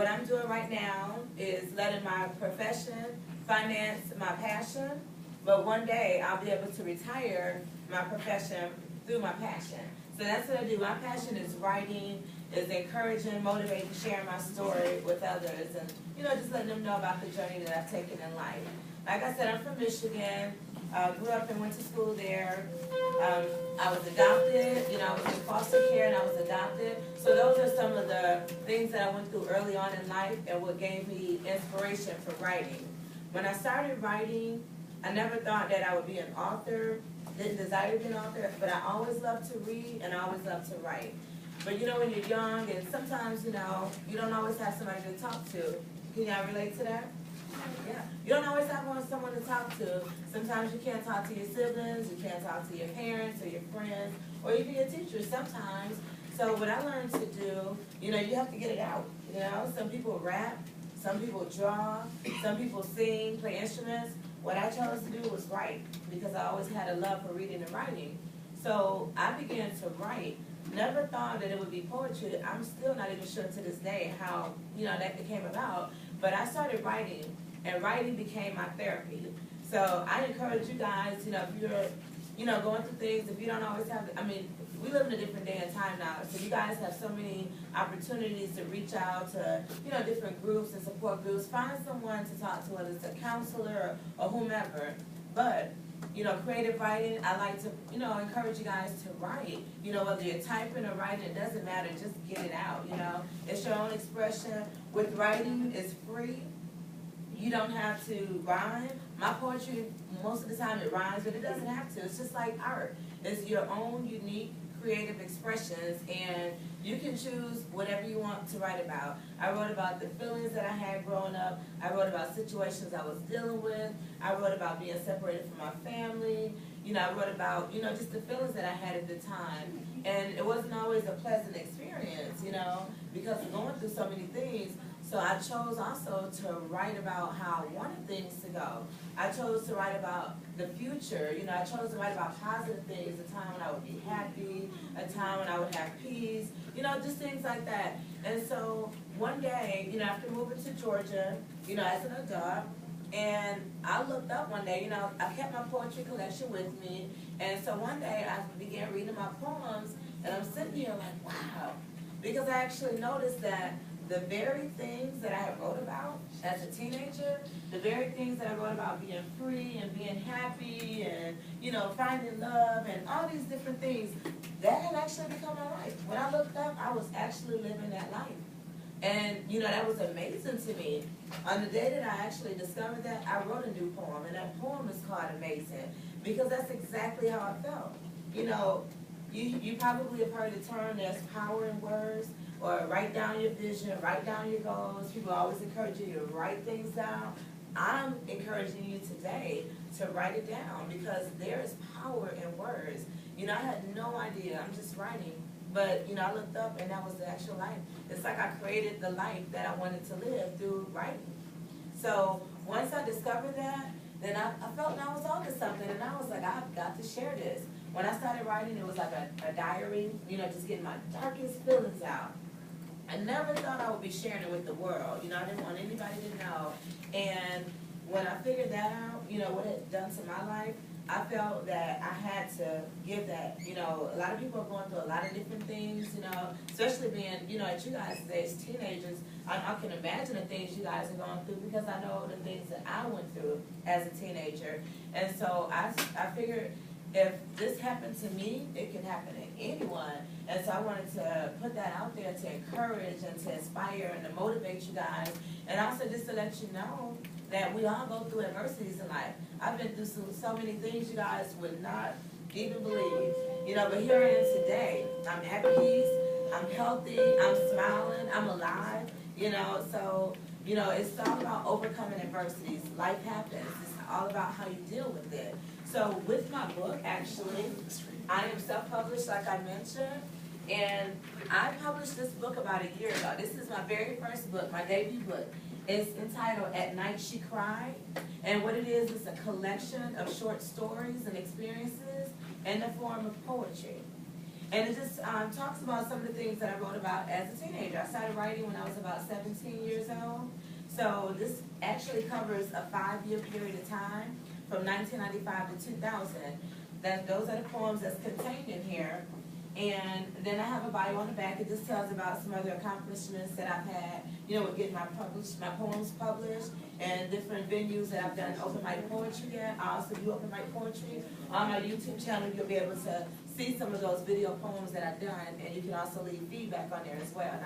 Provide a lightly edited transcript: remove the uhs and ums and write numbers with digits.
what I'm doing right now is letting my profession finance my passion, but one day I'll be able to retire my profession through my passion. So that's what I do. My passion is writing, is encouraging, motivating, sharing my story with others, and just letting them know about the journey that I've taken in life. Like I said, I'm from Michigan. Grew up and went to school there. I was adopted. I was in foster care and I was adopted. So those are some of the things that I went through early on in life and what gave me inspiration for writing. When I started writing, I never thought that I would be an author. Didn't desire to be an author, but I always loved to read and I always loved to write. But when you're young and sometimes, you don't always have somebody to talk to. Can y'all relate to that? Yeah. You don't always have someone to talk to. Sometimes you can't talk to your siblings, you can't talk to your parents or your friends, or even your teachers sometimes. So what I learned to do, you have to get it out. Some people rap, some people draw, some people sing, play instruments. What I chose to do was write because I always had a love for reading and writing. So I began to write. Never thought that it would be poetry. I'm still not even sure to this day how, that came about. But I started writing, and writing became my therapy. So I encourage you guys, if you're, going through things, if you don't always have, we live in a different day and time now. So you guys have so many opportunities to reach out to, different groups and support groups. Find someone to talk to, whether it's a counselor or whomever. But creative writing, I like to, encourage you guys to write. Whether you're typing or writing, it doesn't matter. Just get it out, It's your own expression. With writing, it's free. You don't have to rhyme. My poetry, most of the time it rhymes, but it doesn't have to. It's just like art. It's your own unique creative expressions, and you can choose whatever you want to write about. I wrote about the feelings that I had growing up. I wrote about situations I was dealing with. I wrote about being separated from my family. I wrote about, just the feelings that I had at the time. And it wasn't always a pleasant experience, because of going through so many things. So I chose also to write about how I wanted things to go. I chose to write about the future. I chose to write about positive things, a time when I would be happy, a time when I would have peace, just things like that. And so one day, after moving to Georgia, as an adult, and I looked up one day, I kept my poetry collection with me, and so one day I began reading my poems, and I'm sitting here like, wow, because I actually noticed that the very things that I had wrote about as a teenager, the very things that I wrote about being free and being happy and, finding love and all these different things, that had actually become my life. When I looked up, I was actually living that life. And, that was amazing to me. On the day that I actually discovered that, I wrote a new poem, and that poem is called Amazing, because that's exactly how I felt. You probably have heard the term, there's power in words, or write down your vision, write down your goals. People always encourage you to write things down. I'm encouraging you today to write it down, because there is power in words. I had no idea. I'm just writing. But, I looked up, and that was the actual life. It's like I created the life that I wanted to live through writing. So once I discovered that, then I felt I was onto something, and I was like, I've got to share this. When I started writing, it was like a diary, just getting my darkest feelings out. I never thought I would be sharing it with the world. I didn't want anybody to know. And when I figured that out, what it had done to my life, I felt that I had to give that. A lot of people are going through a lot of different things, especially being, at you guys' age, teenagers. I can imagine the things you guys are going through, because I know the things that I went through as a teenager. And so I figured, if this happened to me, it can happen to anyone. And so I wanted to put that out there to encourage and to inspire and to motivate you guys. And also just to let you know that we all go through adversities in life. I've been through so many things you guys would not even believe. But here I am today. I'm at peace. I'm healthy. I'm smiling. I'm alive. So, it's all about overcoming adversities. Life happens. It's all about how you deal with it. So with my book, actually, I am self-published, like I mentioned, and I published this book about a year ago. This is my very first book, my debut book. It's entitled At Night She Cried, and what it is a collection of short stories and experiences in the form of poetry. And it just talks about some of the things that I wrote about as a teenager. I started writing when I was about 17 years So this actually covers a 5-year period of time from 1995 to 2000. Those are the poems that's contained in here. And then I have a bio on the back. It just tells about some other accomplishments that I've had, with getting my poems published, and different venues that I've done open mic poetry at. I also do open mic poetry. On my YouTube channel, you'll be able to see some of those video poems that I've done, and you can also leave feedback on there as well.